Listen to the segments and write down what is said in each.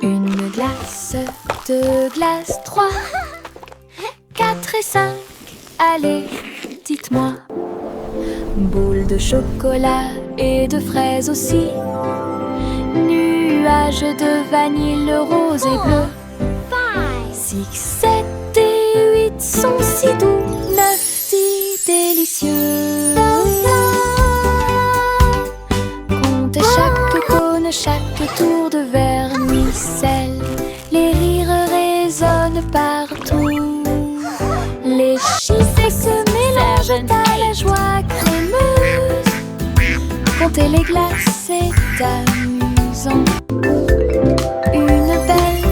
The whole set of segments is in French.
Une glace, deux glaces, trois, quatre et cinq. Allez, dites-moi. Boule de chocolat et de fraises aussi. Nuages de vanille rose et bleu. 6, 7 et 8 sont si doux. 9, 10 délicieux. Comptez chaque cône, chaque tour de vermicelle. Les rires résonnent partout. Les chiffres se mélangent à la joie crémeuse. Compter les glaces est amusant. Une belle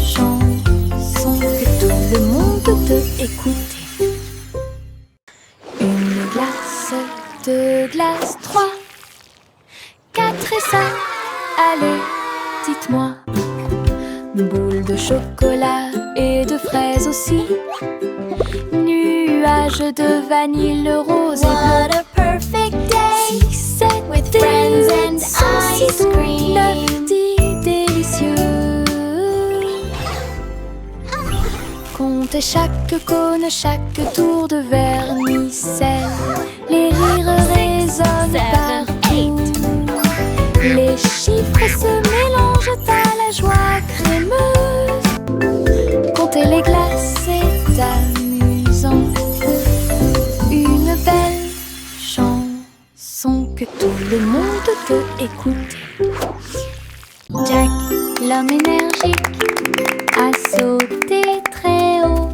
chanson que tout le monde peut écouter. Une glace, deux glaces, trois, quatre et cinq. Allez, dites-moi. Boule de chocolat et de fraises aussi. Nuages de vanille rose et bleu. What a perfect day 6, 7 with friends and ice cream. 9, 10 délicieux. Comptez chaque cône, chaque tour de vermicelle. Les rires résonnent 7, partout. Les chiffres se mélangent à la joie crémeuse. Compter les glaces est amusant. Une belle chanson que tout le monde peut écouter. Jack, l'homme énergique, a sauté très haut.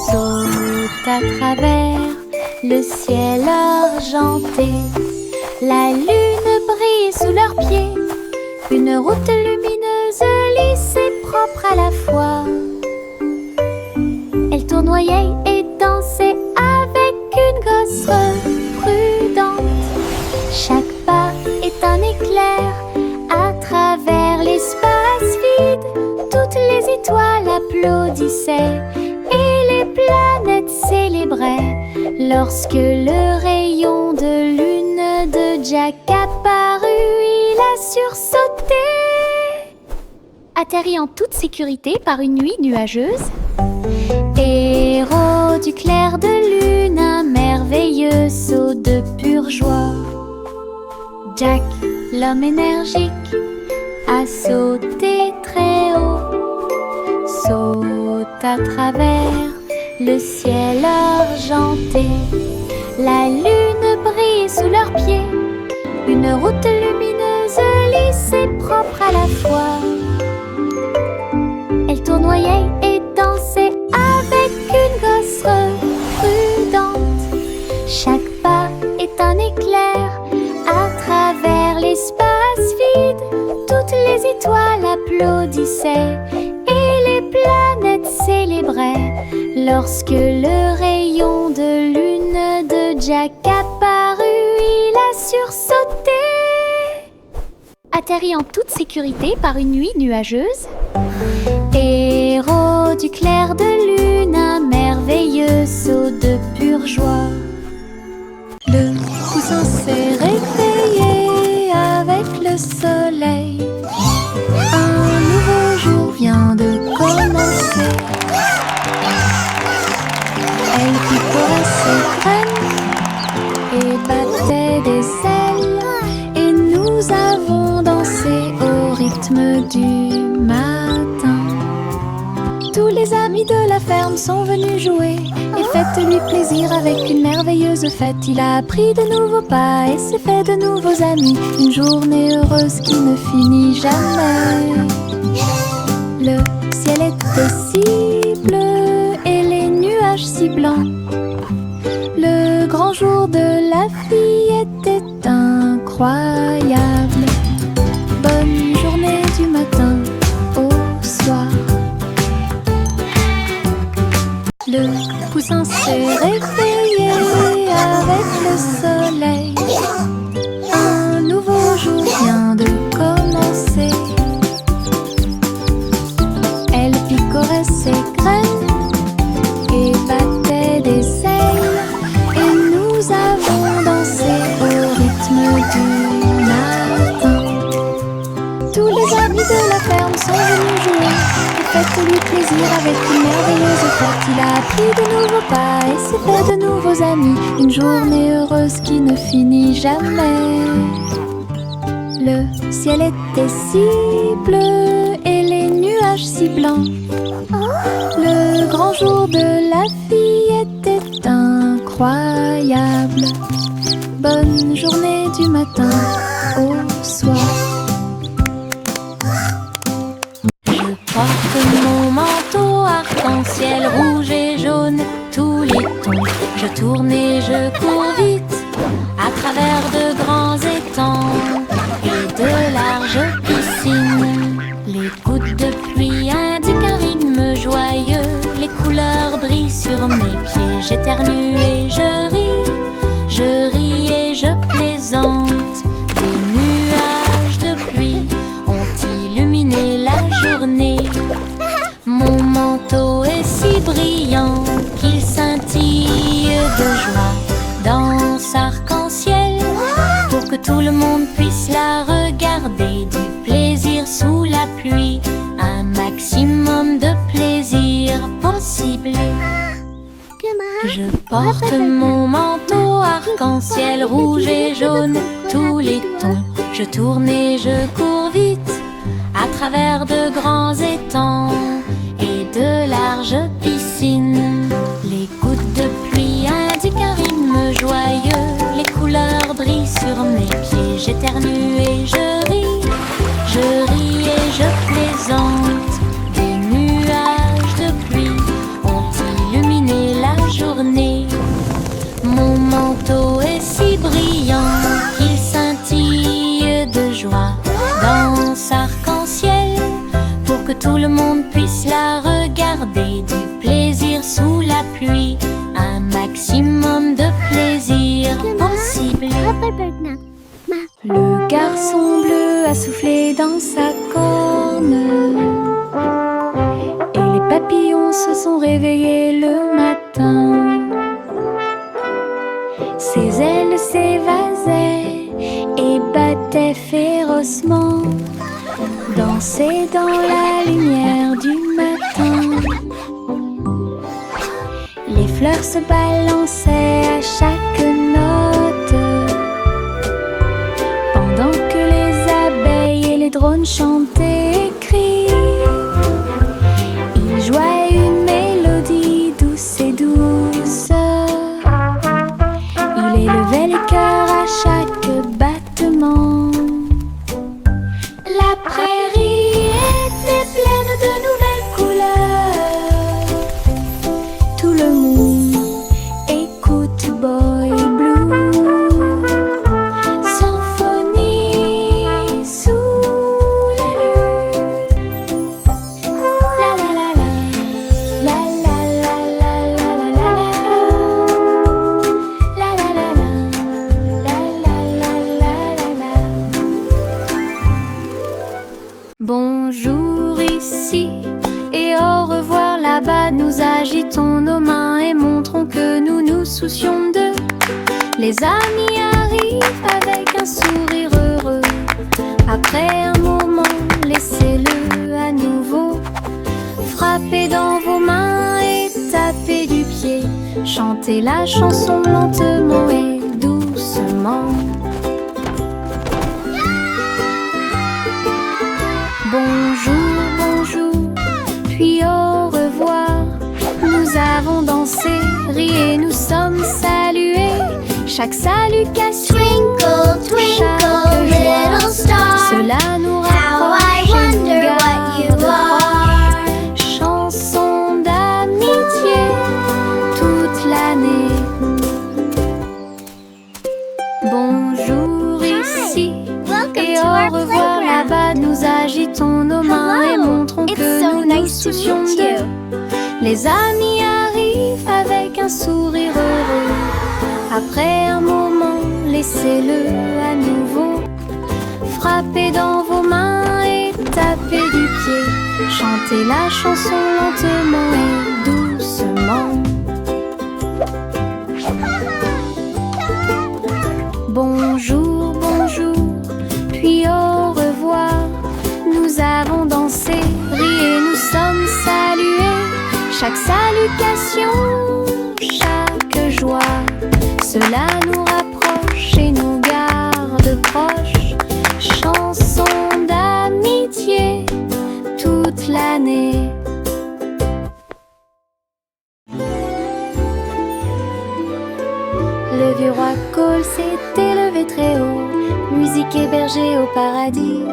Saute à travers le ciel argenté. La lune brille sous leurs pieds. Une route lumineuse, lisse et propre à la fois. Elle tournoyait et dansait avec une gosse prudente. Chaque pas est un éclair à travers l'espace vide. Toutes les étoiles applaudissaient et les planètes célébraient lorsque le rayon de lune de Jack apparut. Il a sursauté, atterri en toute sécurité par une nuit nuageuse. Héros du clair de lune, un merveilleux saut de pure joie. Jack, l'homme énergique, a sauté très haut. Saute à travers le ciel argenté. La lune brille sous leurs pieds. Une route lumineuse, lisse et propre à la fois. Elle tournoyait et dansait avec une gosse prudente. Chaque pas est un éclair à travers l'espace vide. Toutes les étoiles applaudissaient et les planètes célébraient lorsque le rayon de lune de Jack apparut. Il a sursauté, atterri en toute sécurité par une nuit nuageuse. Héros du clair de lune, un merveilleux saut de pure joie. Le poussin s'est réveillé avec le soleil. Un nouveau jour vient de commencer. Elle picorait ses graines et battait des ailes. Et nous avons dansé au rythme du matin. Tous les amis de la ferme sont venus jouer et faites-lui plaisir avec une merveilleuse fête. Il a appris de nouveaux pas et s'est fait de nouveaux amis. Une journée heureuse qui ne finit jamais. Le ciel était si bleu et les nuages si blancs. Le grand jour de la fille était incroyable. Bonne journée du matin au soir. Le poussin s'est réveillé avec le soleil. Un nouveau jour vient de commencer. sortir avec une merveilleuse fête. Il a appris de nouveaux pas et s'est fait de nouveaux amis. Une journée heureuse qui ne finit jamais. Le ciel était si bleu et les nuages si blancs. Le grand jour de la fille était incroyable. Bonne journée du matin au soir. Je porte mon manteau arc-en-ciel rouge et jaune, tous les tons. Je tourne et je cours vite à travers de grands étangs et de larges piscines. Les gouttes de pluie indiquent un rythme joyeux. Les couleurs brillent sur mes pieds. J'éternue et je ris et je plaisante. Des nuages de pluie ont illuminé la journée. Mon manteau est si brillant qu'il scintille de joie. Danse arc-en-ciel pour que tout le monde puisse la regarder. Du plaisir sous la pluie, un maximum de plaisir possible. Je porte mon manteau arc-en-ciel rouge et jaune, tous les tons. Je tourne et je cours vite à travers de grands étangs et de larges piscines. Les gouttes de pluie indiquent un rythme joyeux. Les couleurs brillent sur mes pieds. J'éternue et je ris et je plaisante. Des nuages de pluie ont illuminé la journée. Mon manteau est si brillant qu'il scintille de joie. Danse arc-en-ciel pour que tout le monde puisse la regarder. Du plaisir sous la pluie, un maximum de plaisir possible. Le garçon bleu a soufflé dans sa corne et les papillons se sont réveillés le matin. Ses ailes s'évasaient et battaient férocement, dansaient dans la lumière du matin. Les fleurs se balançaient à chaque note, pendant que les abeilles et les drones chantaient et crient. Ils jouaient une mélodie douce et douce. Il élevait les cœurs à chaque battement. La prairie était pleine de nouvelles couleurs. Tout le monde écoute Boy Blue. Symphonie sous la lune. La la la la, la la la la la la la. La la la la, la la la la la. Bonjour ici et au revoir là-bas. Nous agitons nos mains et montrons que nous nous soucions d'eux. Les amis arrivent avec un sourire heureux. Après un moment, laissez-le à nouveau. Frappez dans vos mains et tapez du pied. Chantez la chanson lentement et doucement. Bonjour, bonjour, puis au revoir. Nous avons dansé, ri et nous sommes salués. Chaque salutation, Twinkle, twinkle, chaque little joie, star, cela nous how I rapproche et nous wonder what you garde are. proches. Chanson d'amitié toute l'année. Bonjour ici Welcome et to au our revoir playground. là-bas. Nous agitons nos mains et Hello. montrons It's que so nous nous nice to soucions meet d'eux. you. Les amis arrivent avec un sourire heureux. Après un moment, laissez-le à nouveau. Frappez dans vos mains et tapez du pied. Chantez la chanson lentement et doucement. Bonjour, bonjour, puis au revoir. Nous avons dansé, ri et nous sommes salués. émotion, chaque joie. Cela nous rapproche et nous garde proches. Chanson d'amitié toute l'année. Le vieux roi Cole s'est élevé très haut, musique hébergée au paradis.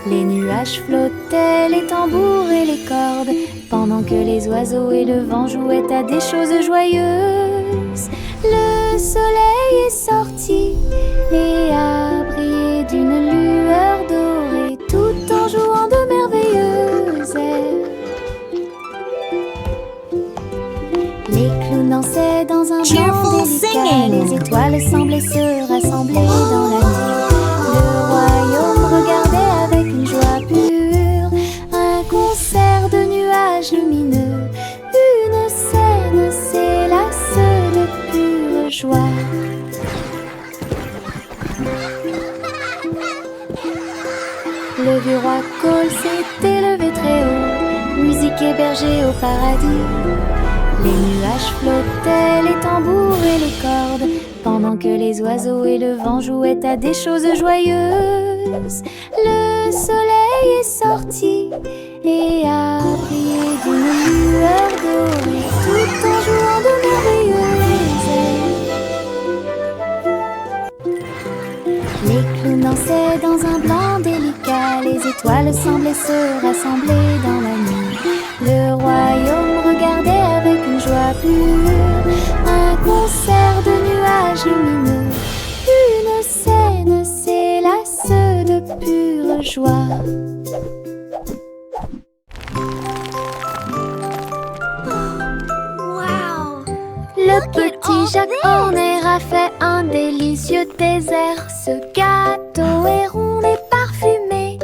Les nuages flottaient, les tambours et les cordes, pendant que les oiseaux et le vent jouaient à des choses joyeuses. Le soleil est sorti et a brillé d'une lueur dorée, tout en jouant de merveilleuses airs. Les clowns dansaient dans un blanc délicat, les étoiles semblaient se rassembler dans la nuit. Le royaume regardait avec une joie pure un concert de nuages lumineux, une scène s'élasse de pure joie. Le vieux roi Cole s'est élevé très haut, musique hébergée au paradis. Les nuages flottaient, les tambours et les cordes, pendant que les oiseaux et le vent jouaient à des choses joyeuses. Le soleil est sorti et a brillé d'une lueur dorée, tout en jouant de merveilleuses airs. Les clowns dansaient dans un blanc délicat, les étoiles semblaient se rassembler dans la nuit. Le royaume regardait avec une joie pure un concert de nuages lumineux, une scène s'élasse de pure joie. Wow! Le petit Jacques Horner a fait un délicieux dessert. Ce gâteau est rond et parfumé.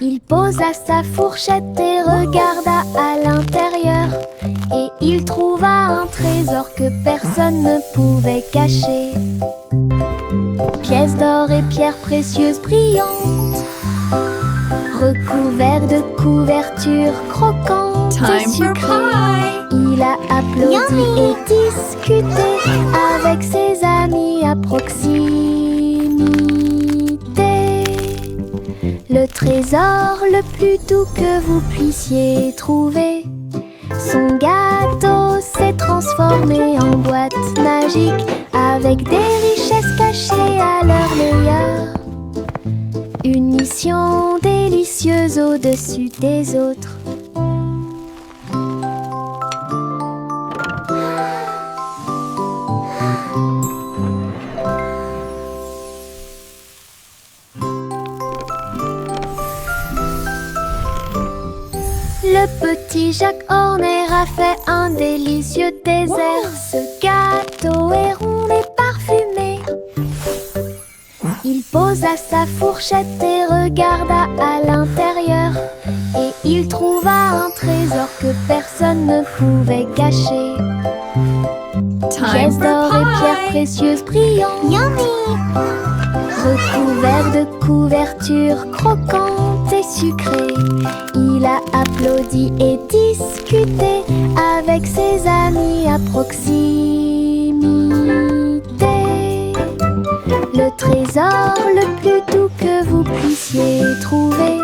Il posa sa fourchette et regarda à l'intérieur, et il trouva un trésor que personne ne pouvait cacher. Pièces d'or et pierres précieuses brillantes, recouverts de couvertures croquantes et sucrées. Il a applaudi et discuté avec ses amis à proximité. Le trésor le plus doux que vous puissiez trouver. Son gâteau s'est transformé en boîte magique, avec des richesses cachées à leur meilleur. Une mission délicieuse au-dessus des autres. Le petit Jacques Horner a fait un délicieux dessert. Ce gâteau est rond et parfumé. Il posa sa fourchette et regarda à l'intérieur, et il trouva un trésor que personne ne pouvait cacher. Pièces d'or et pierres précieuses brillantes, recouverts de couvertures croquantes et sucrées. Il a applaudi et discuté avec ses amis à proximité. Le trésor le plus doux que vous puissiez trouver.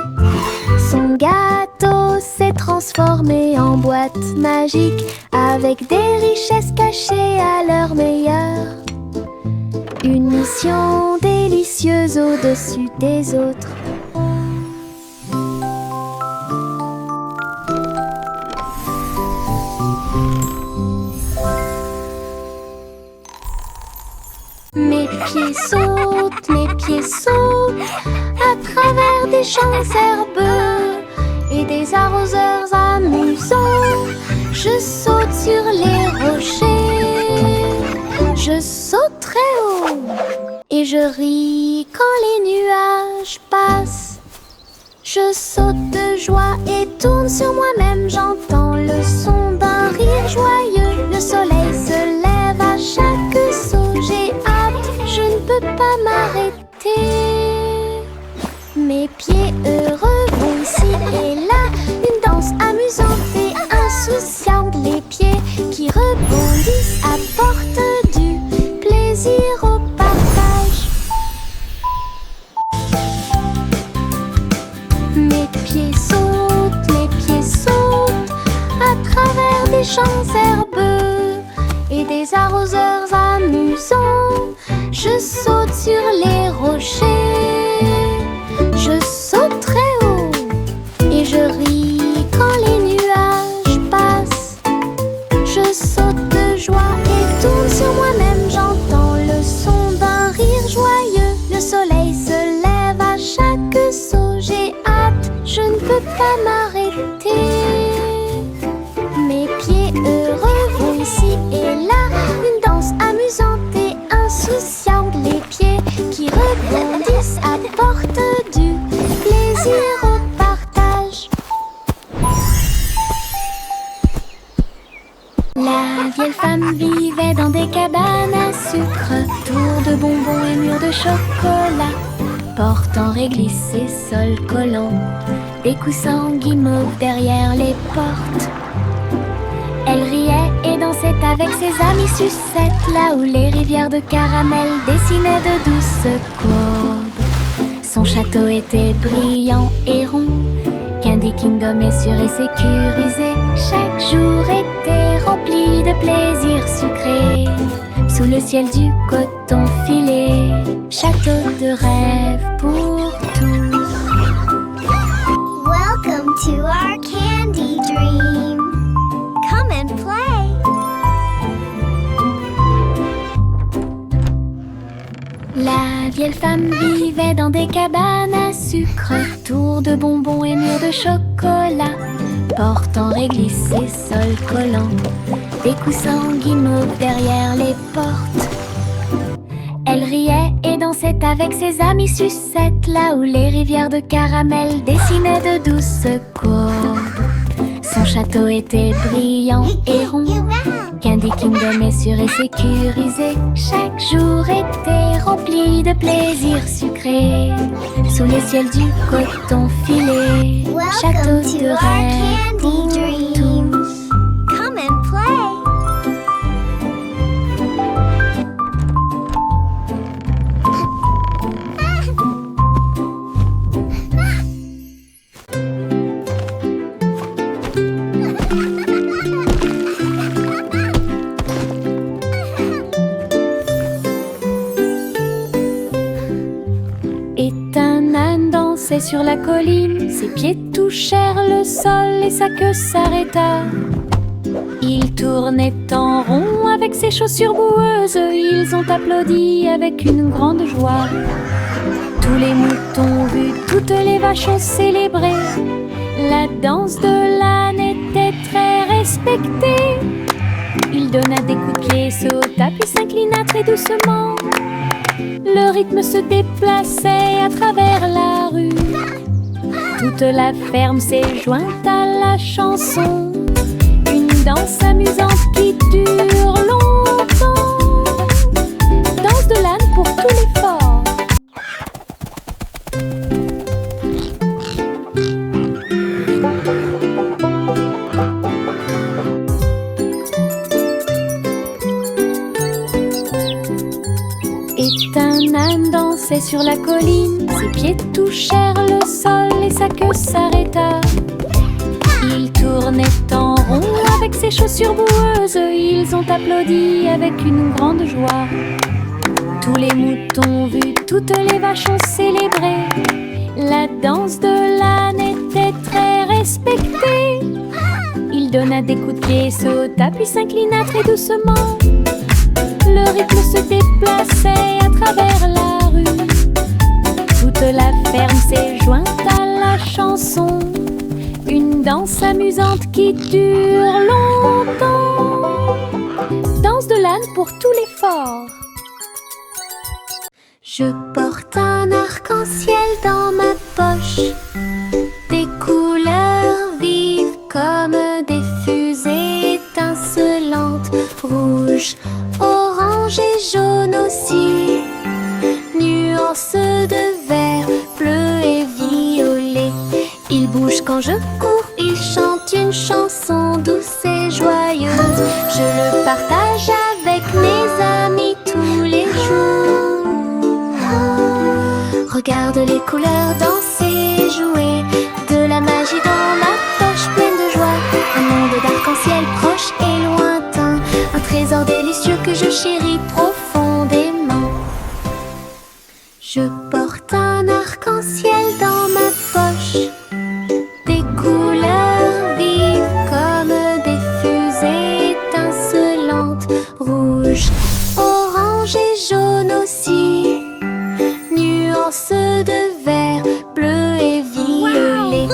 Son gâteau s'est transformé en boîte magique, avec des richesses cachées à leur meilleur. Une mission délicieuse au-dessus des autres. Mes pieds sautent à travers des champs herbeux et des arroseurs amusants. Je saute sur les rochers, je saute très haut et je ris quand les nuages passent. Je saute de joie et tourne sur moi-même, j'entends le son d'un rire joyeux. Le soleil se lève à chaque saut, j'ai hâte, je ne peux pas m'arrêter. Mes pieds heureux vont ici et là, une danse amusante et insouciante. les pieds sautent à travers des champs herbeux et des arroseurs amusants. Je saute sur les rochers, je saute très haut et je ris quand les nuages passent. Je saute de joie et tourne sur moi-même, j'entends le son d'un rire joyeux. Le soleil se lève à chaque saut, j'ai hâte, je ne peux pas m'arrêter. Mes pieds heureux vont ici et là, une danse amusante et insouciante. Les pieds qui rebondissent apportent du plaisir au partage. La vieille femme vivait dans des cabanes à sucre, tours de bonbons et murs de chocolat, portant réglisse et sol collant, des coussins guimauves derrière les portes. Elle riait et dansait avec ses amis sucettes, là où les rivières de caramel dessinaient de douces courbes. Son château était brillant et rond, Candy Kingdom est sûr et sécurisé. Chaque jour était rempli de plaisirs sucrés, sous le ciel du coton filé, château de rêve pour tous. Welcome to our candy dream. Come and play. La vieille femme vivait dans des cabanes à sucre, tours de bonbons et murs de chocolat, portant réglisse et sol collant, des coussins guimauves derrière les portes. Elle riait et dansait avec ses amis sucettes, là où les rivières de caramel dessinaient de douces courbes. Son château était brillant et rond, Candy Kingdom est sûr et sécurisé. Chaque jour était rempli de plaisirs sucrés, sous le ciel du coton filé, château Welcome de to our rêve pour candy dream. tous. Come and play. Et un âne dansait sur la colline, ses pieds touchèrent le sol et sa queue s'arrêta. Il tournait en rond avec ses chaussures boueuses, ils ont applaudi avec une grande joie. Tous les moutons ont vu, toutes les vaches ont célébré. La danse de l'âne était très respectée. Il donna des coups de pied, sauta puis s'inclina très doucement. Le rythme se déplaçait à travers la rue. Toute la ferme s'est jointe à la chanson. Une danse amusante qui dure longtemps. Danse de l'âne pour tout l'effort. Et un âne dansait sur la colline, ses pieds touchèrent le sol et sa queue s'arrêta. Il tournait en rond avec ses chaussures boueuses, ils ont applaudi avec une grande joie. Tous les moutons ont vu, toutes les vaches ont célébré. La danse de l'âne était très respectée. Il donna des coups de pied, sauta puis s'inclina très doucement. Le rythme se déplaçait à travers la rue. Toute la ferme s'est jointe à la chanson. Une danse amusante qui dure longtemps. Danse de l'âne pour tout l'effort. Je porte un arc-en-ciel dans ma poche, des couleurs vives comme des fusées étincelantes, rouge, orange et jaune aussi, nuances de vert, bleu et violet. Il bouge quand je cours, il chante une chanson douce et joyeuse. Je le partage avec mes amis tous les jours. Regarde les couleurs danser, jouer, de chéris profondément. Je porte un arc-en-ciel dans ma poche, des couleurs vives comme des fusées étincelantes, rouge, orange et jaune aussi, nuances de vert, bleu et violet.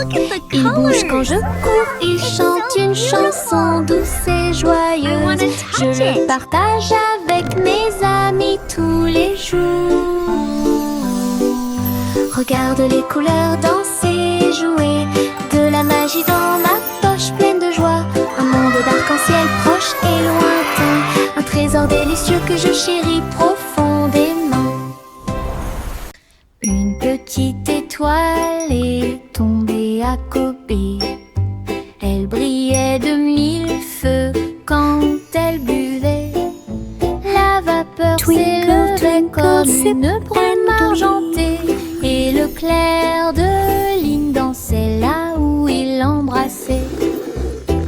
Il bouge quand je cours, il chante une chanson douce et joyeuse. Je le partage avec mes amis tous les jours. Regarde les couleurs danser, jouer, de la magie dans ma poche pleine de joie. Un monde d'arc-en-ciel proche et lointain, un trésor délicieux que je chéris profondément. Une petite étoile est tombée à Kobe. Elle brillait de mille feux quand elle buvait. La vapeur s'élevait comme une brume argentée, et le clair de lune dansait là où il l'embrassait.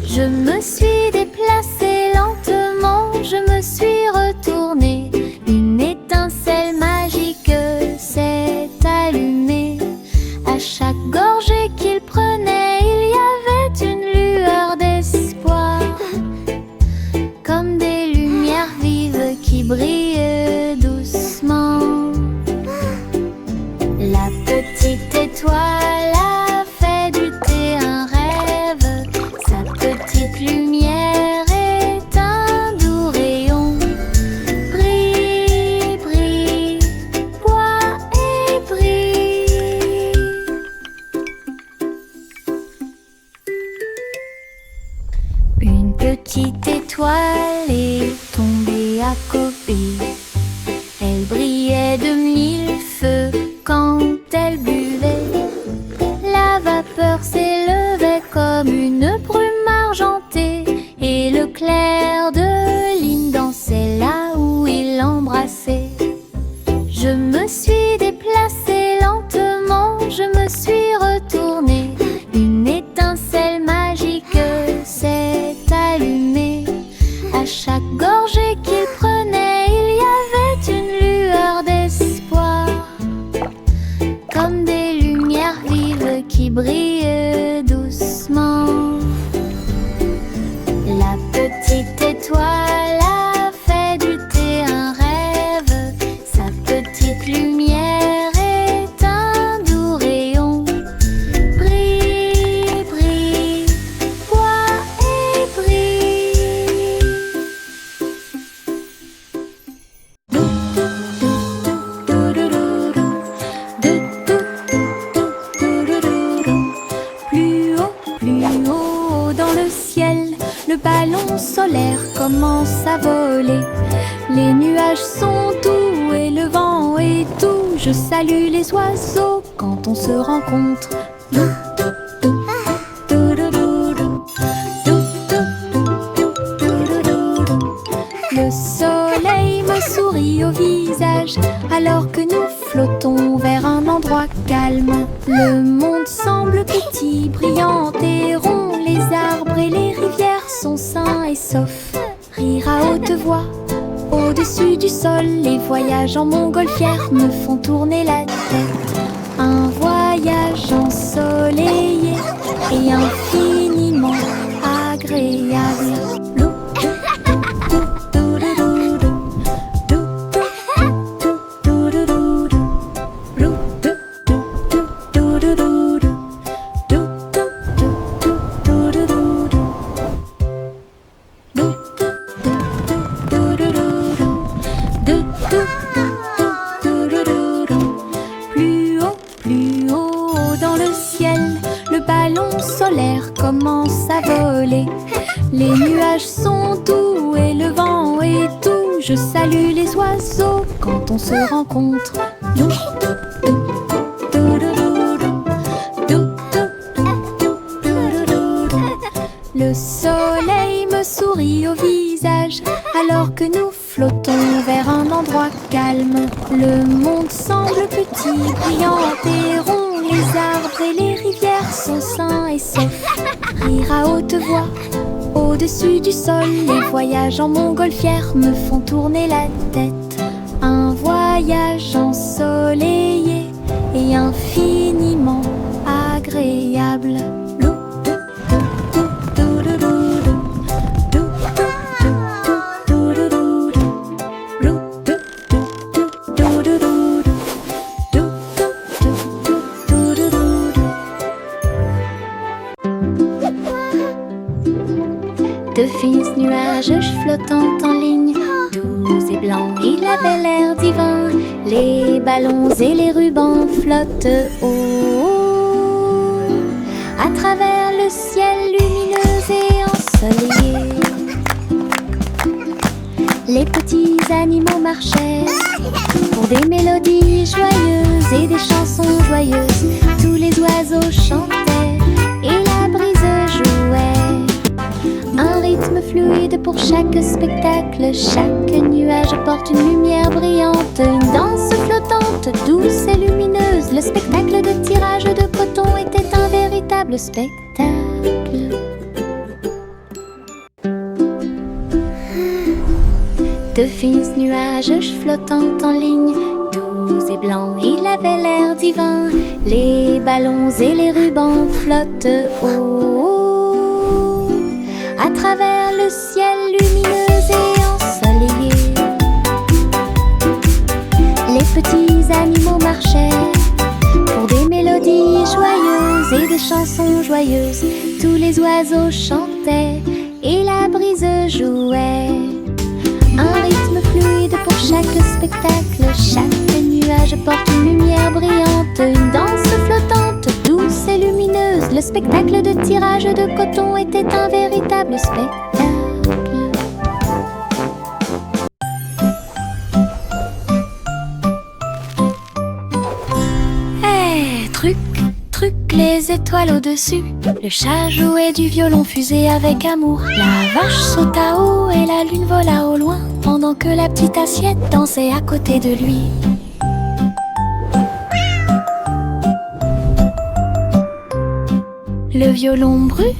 Je me suis déplacée lentement, je me suis retournée. Une étincelle magique s'est allumée. À chaque gorgée qu'il prenait, il y avait une lueur d'espoir, comme des lumières vives qui brillent doucement. La petite étoile a fait du thé un rêve. Sa petite lumière est un doux rayon. Brille, brille, bois et brille. Une petite étoile est tombée à Kobe. Elle brillait de mille feux quand elle buvait. La vapeur s'élevait comme une brume argentée, et le clair de lune dansait là où il l'embrassait. Je me suis déplacée lentement, je me suis retournée. Une étincelle magique s'est allumée. À chaque gorgée qu'il prenait, il y avait une lueur d'espoir, comme des lumières vives qui brillent doucement. La petite étoile a fait du thé un rêve. Sa petite lumière est un doux rayon. Brille, brille, bois et brille. Plus haut dans le ciel, le ballon solaire commence à voler. Les nuages sont doux et le vent est doux. Je salue les oiseaux quand on se rencontre. Le soleil me sourit au visage alors que nous flottons vers un endroit calme. Le monde semble petit, brillant et rond. Les arbres et les rivières sont sains et saufs. Rire à haute voix au-dessus du sol. Les voyages en montgolfière me font tourner la tête. Un voyage ensoleillé et infiniment agréable. Commence à voler. Les nuages sont doux et le vent est doux. Je salue les oiseaux quand on se rencontre. Le soleil me sourit au visage alors que nous flottons vers un endroit calme. Le monde semble petit, brillant et rond. Les arbres et les rivières sont sains et saufs. Rire à haute voix Au-dessus du sol, les voyages en montgolfière me font tourner la tête. Un voyage ensoleillé et infiniment agréable. De fins nuages flottants en ligne, doux et blancs, il avait l'air divin. Les ballons et les rubans flottent haut à travers le ciel lumineux et ensoleillé. Les petits animaux marchaient pour des mélodies joyeuses et des chansons joyeuses. Tous les oiseaux chantaient et la brise jouait. Un rythme fluide pour chaque spectacle. Chaque nuage porte une lumière brillante. Une danse flottante, douce et lumineuse. Le spectacle de tirage de coton était un véritable spectacle. De fins nuages flottants en ligne, doux et blancs, il avait l'air divin. Les ballons et les rubans flottent haut à travers le ciel lumineux et ensoleillé. Les petits animaux marchaient pour des mélodies joyeuses et des chansons joyeuses. Tous les oiseaux chantaient et la brise jouait. Un rythme fluide pour chaque spectacle. Chaque nuage porte une lumière brillante. Une danse flottante, douce et lumineuse. Le spectacle de tirage de coton était un véritable spectacle. Hey, truc, truc, les étoiles au-dessus. Le chat jouait du violon fusé avec amour. La vache sauta haut et la lune vola au loin, pendant que la petite assiette dansait à côté de lui. Le violon brûlait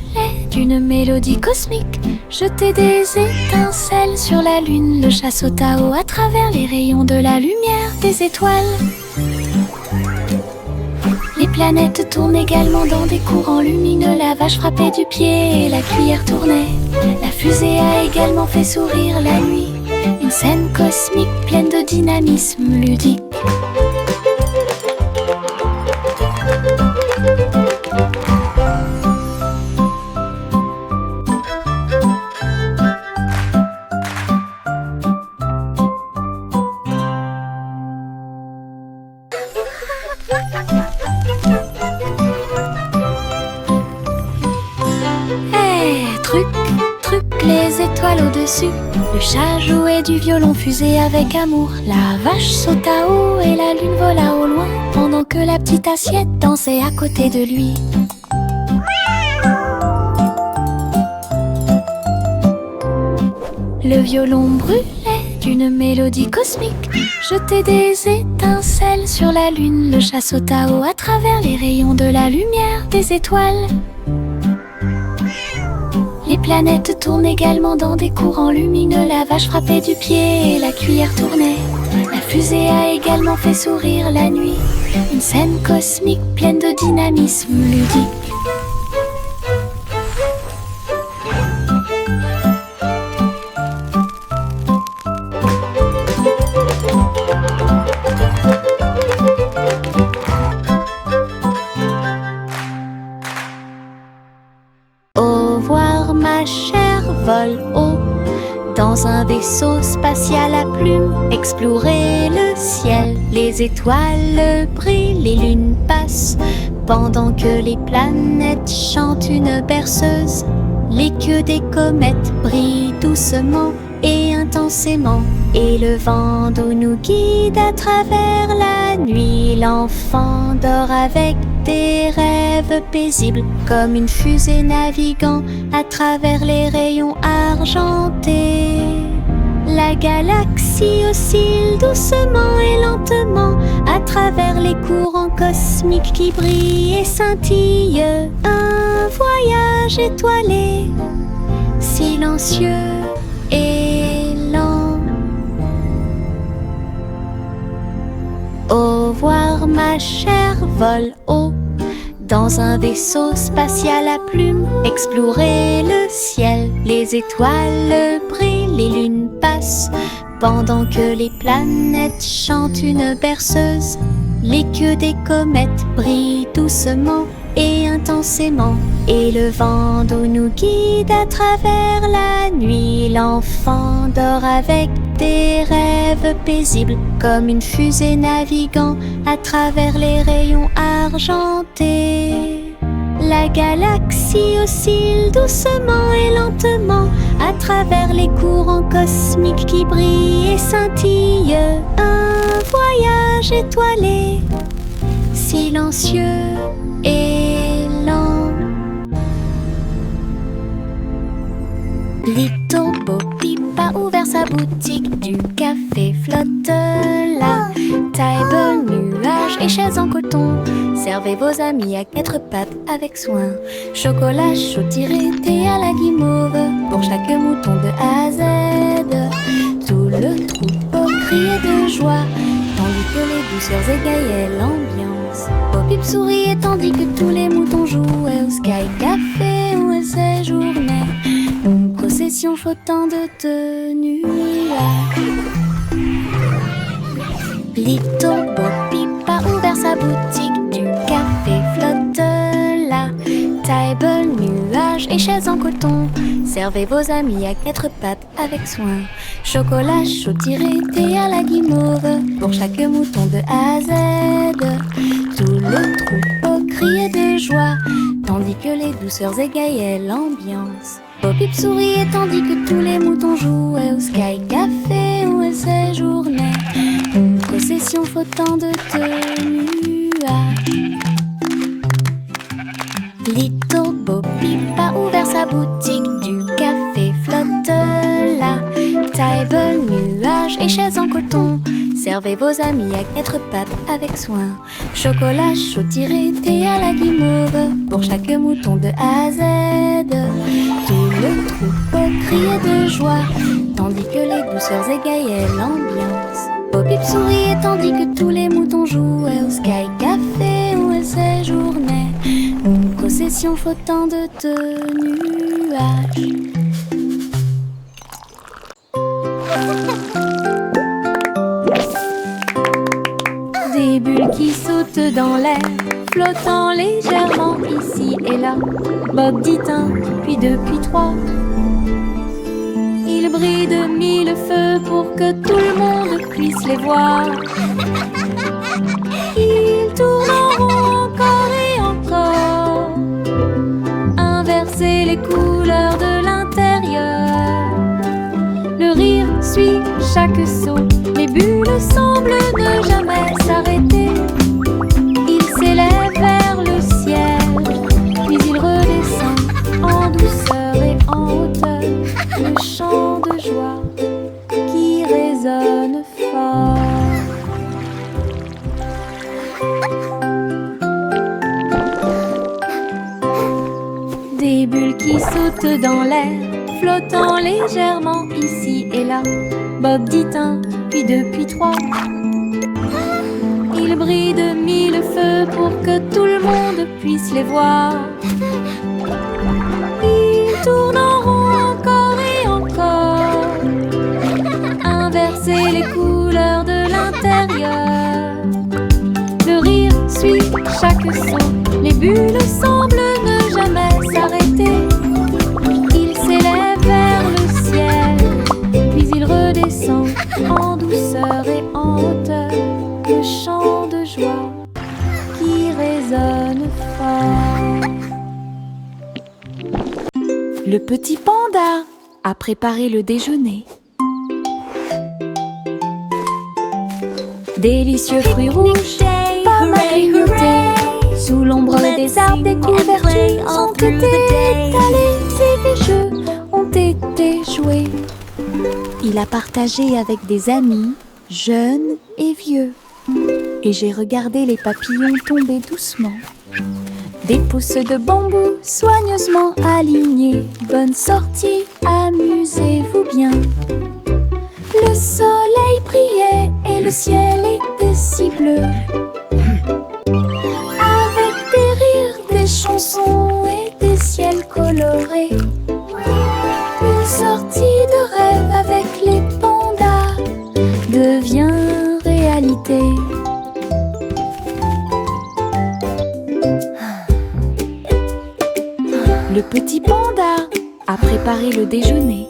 d'une mélodie cosmique, jetait des étincelles sur la lune. Le chat sauta haut à travers les rayons de la lumière des étoiles. Les planètes tournent également dans des courants lumineux. La vache frappait du pied et la cuillère tournait. La fusée a également fait sourire la nuit. Une scène cosmique pleine de dynamisme ludique. Truc, truc, les étoiles au-dessus. Le chat jouait du violon fusé avec amour. La vache sauta haut et la lune vola au loin, pendant que la petite assiette dansait à côté de lui. Le violon brûlait d'une mélodie cosmique, jetait des étincelles sur la lune. Le chat sauta haut à travers les rayons de la lumière des étoiles. Les planètes tournent également dans des courants lumineux. La vache frappait du pied et la cuillère tournait. La fusée a également fait sourire la nuit. Une scène cosmique pleine de dynamisme ludique. Au revoir ma chère, vole haut dans un vaisseau spatial à plumes. Explorer le ciel, les étoiles brillent, les lunes passent, pendant que les planètes chantent une berceuse. Les queues des comètes brillent doucement et intensément, et le vent d'eau nous guide à travers la nuit. L'enfant dort avec des rêves paisibles, comme une fusée naviguant à travers les rayons argentés. La galaxie oscille doucement et lentement à travers les courants cosmiques qui brillent et scintillent. Un voyage étoilé silencieux et lent. Au revoir ma chère, vole haut dans un vaisseau spatial à plumes. Explorer le ciel, les étoiles brillent, les lunes passent pendant que les planètes chantent une berceuse. Les queues des comètes brillent doucement et intensément, et le vent d'eau nous guide à travers la nuit. L'enfant dort avec des rêves paisibles, comme une fusée naviguant à travers les rayons argentés. La galaxie oscille doucement et lentement à travers les courants cosmiques qui brillent et scintillent. Un voyage étoilé, silencieux et lent. Little Bo Peep a ouvert sa boutique, du café flotte là. Table, nuages et chaises en coton. Servez vos amis à 4 pattes avec soin. Chocolat chaud tiré, thé à la guimauve, pour chaque mouton de A à Z. Tout le troupeau criait de joie, tandis que les douceurs égayaient l'ambiance. Bo Peep souriait tandis que tous les moutons jouaient au Sky Café où elle séjournait. Une procession flottante de nuages. Little Bo Peep a ouvert sa boutique, du café flotte là. Table, nuages et chaises en coton. Servez vos amis à 4 pattes avec soin. Chocolat chaud tiré, thé à la guimauve, pour chaque mouton de A à Z. Tout le troupeau criait de joie, tandis que les douceurs égayaient l'ambiance. Bo Peep souriait tandis que tous les moutons jouaient au Sky Café où elle séjournait. Une procession flottante de nuages. Little Bo Peep a ouvert sa boutique, du café flotte là. Table, nuages et chaises en coton. Servez vos amis à 4 pattes avec soin. Chocolat chaud tiré, thé à la guimauve, pour chaque mouton de A à Z. Tout le troupeau criait de joie, tandis que les douceurs égayaient l'ambiance. Bo Peep souriait tandis que tous les moutons jouaient au Sky Café où elle séjournait. Une procession flottante de nuages. Des bulles qui sautent dans l'air, flottant légèrement ici et là. Bob dit un, puis deux, puis trois. Ils brillent de 1000 feux pour que tout le monde puisse les voir. Ils tournent en rond encore et encore, inverser les couleurs de l'intérieur. Le rire suit chaque saut, les bulles semblent ne jamais s'arrêter. Ils s'élèvent vers le ciel, puis ils redescendent en douceur et en hauteur. Le chant de joie qui résonne fort. Des bulles qui sautent dans l'air, flottant légèrement ici et là. Bob dit un, puis deux, puis trois. Ils brillent de 1000 feux pour que tout le monde puisse les voir. Ils tournent en rond encore et encore, inverser les couleurs de l'intérieur. Le rire suit chaque son, les bulles semblent ne jamais s'arrêter. Ils s'élèvent vers le ciel, puis ils redescendent en douceur et en hauteur. Le chant de joie qui résonne fort. Le petit panda a préparé le déjeuner. Délicieux fruits rouges, pas mal grignotés. Sous l'ombre des arbres, des couvertures ont été étalées et les jeux ont été joués. Il a partagé avec des amis, jeunes et vieux. Et j'ai regardé les papillons tomber doucement. Des pousses de bambou soigneusement alignées. Bonne sortie, amusez-vous bien. Le soleil brillait et le ciel était si bleu. Avec des rires, des chansons et des ciels colorés. Une sortie de rêve avec les pandas devient réalité. Le petit panda a préparé le déjeuner.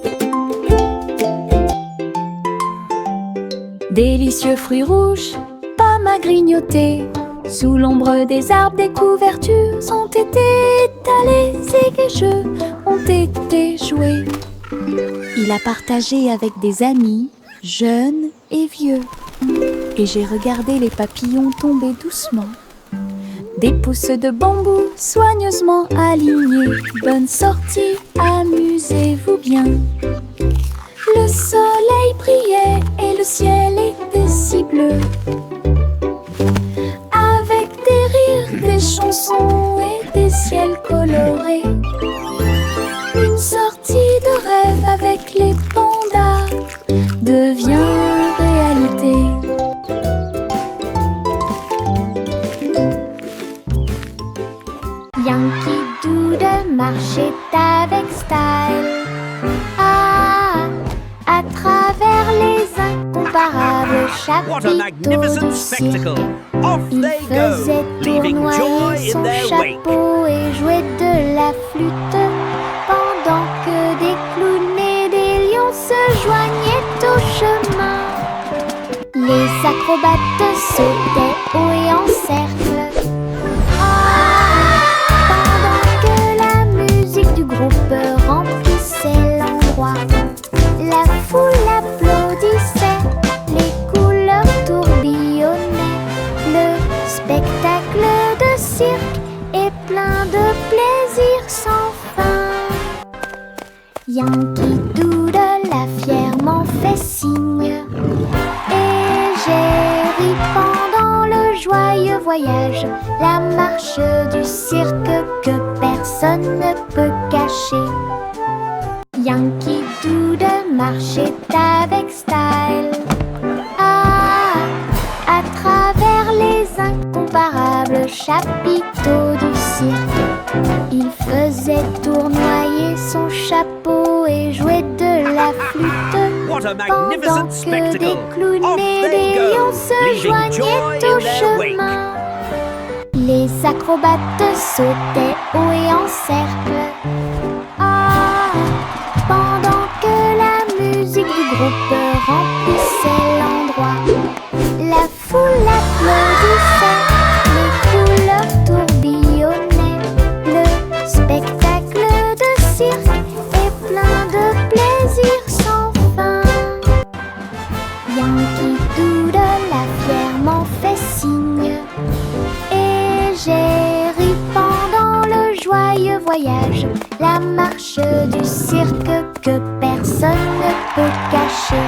Délicieux fruits rouges, pommes à grignoter. Sous l'ombre des arbres, des couvertures ont été étalées et des jeux ont été joués. Il a partagé avec des amis, jeunes et vieux. Et j'ai regardé les papillons tomber doucement. Des pousses de bambou soigneusement alignées. Bonne sortie, amusez-vous bien. Le soleil brillait et le ciel était si bleu. Avec des rires, des chansons et des ciels colorés. Une sortie de rêve avec les pandas devient réalité. Yankee Doodle marchait avec style. À travers les incomparables What a chapiteaux magnificent du cirque. spectacle! Off Il they go, faisait leaving joy tournoyer in son their wake. chapeau et jouait de la flûte, pendant que des clowns et des lions se joignaient au chemin. Les acrobates sautaient haut et en cercle. Pendant que la musique du groupe remplissait l'endroit, la foule applaudissait, les couleurs tourbillonnaient. Le spectacle de cirque est plein de plaisir sans fin. Yankee Doodle a fièrement fait signe, et j'ai ri pendant le joyeux voyage, la marche du cirque que personne ne peut cacher. Yankee Doodle marchait avec style. À travers les incomparables chapiteaux du cirque, il faisait tournoyer son chapeau et jouait de la flûte, What a pendant magnificent que spectacle! des clowns Off et they des go, lions se leaving joy joignaient in au their wake. chemin. Les acrobates sautaient haut et en cercle. Pendant que la musique du groupe remplissait l'endroit, la foule applaudissait, les couleurs tourbillonnaient. Le spectacle de cirque est plein de plaisir sans fin. Yankee Doodle a fièrement fait signe, et j'ai ri pendant le joyeux voyage, la marche du cirque que personne ne peut cacher.